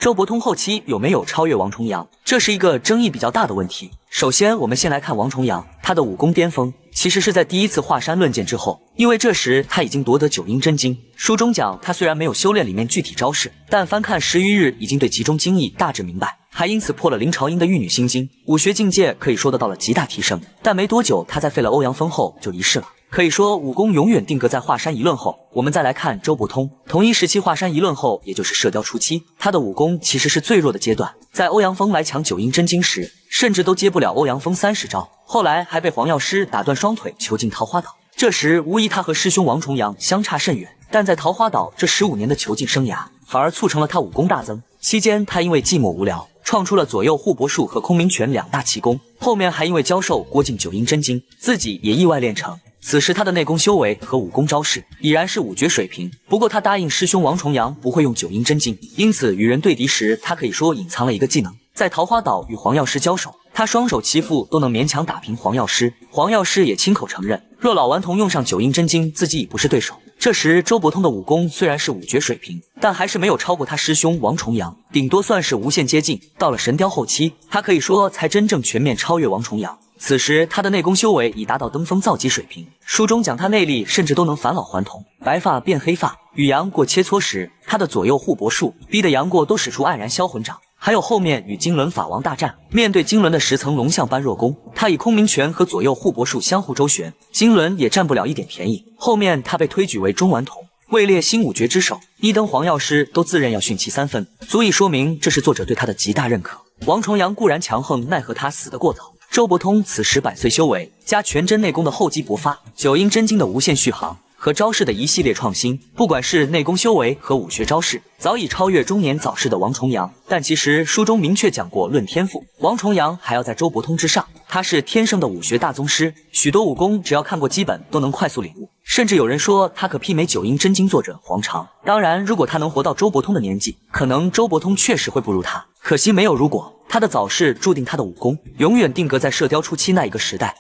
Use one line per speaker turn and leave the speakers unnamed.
周伯通后期有没有超越王重阳，这是一个争议比较大的问题。首先，我们先来看王重阳，他的武功巅峰其实是在第一次华山论剑之后，因为这时他已经夺得九阴真经。书中讲他虽然没有修炼里面具体招式，但翻看10余日已经对其中精义大致明白，还因此破了林朝英的玉女心经，武学境界可以说得到了极大提升。但没多久，他在废了欧阳锋后就离世了。可以说武功永远定格在华山一论后。我们再来看周伯通，同一时期华山一论后，也就是射雕初期，他的武功其实是最弱的阶段，在欧阳锋来抢九阴真经时，甚至都接不了欧阳锋30招，后来还被黄药师打断双腿囚禁桃花岛。这时无疑他和师兄王重阳相差甚远，但在桃花岛这15年的囚禁生涯，反而促成了他武功大增。期间他因为寂寞无聊，创出了左右护脖术和空明拳2大奇功，后面还因为教授郭靖九阴真经，自己也意外练成。此时他的内功修为和武功招式已然是5绝水平，不过他答应师兄王重阳不会用九阴真经，因此与人对敌时，他可以说隐藏了一个技能。在桃花岛与黄药师交手，他双手齐负都能勉强打平黄药师，黄药师也亲口承认，若老顽童用上九阴真经，自己已不是对手。这时周伯通的武功虽然是5绝水平，但还是没有超过他师兄王重阳，顶多算是无限接近。到了神雕后期，他可以说才真正全面超越王重阳。此时他的内功修为已达到登峰造极水平，书中讲他内力甚至都能返老还童，白发变黑发。与杨过切磋时，他的左右护脖术逼得杨过都使出黯然销魂掌。还有后面与金轮法王大战，面对金轮的10层龙象般弱攻，他以空明拳和左右护脖术相互周旋，金轮也占不了一点便宜。后面他被推举为中顽童，位列新5绝之首，一灯黄药师都自认要逊其3分，足以说明这是作者对他的极大认可。王重阳固然强横，奈何他死得过早。周伯通此时100岁修为，加全真内功的厚积薄发，九阴真经的无限续航和招式的一系列创新，不管是内功修为和武学招式，早已超越中年早逝的王重阳。但其实书中明确讲过，论天赋，王重阳还要在周伯通之上，他是天生的武学大宗师，许多武功只要看过基本都能快速领悟，甚至有人说他可媲美九阴真经作者黄常。当然，如果他能活到周伯通的年纪，可能周伯通确实会不如他，可惜没有如果。他的早逝注定他的武功永远定格在射雕初期那一个时代。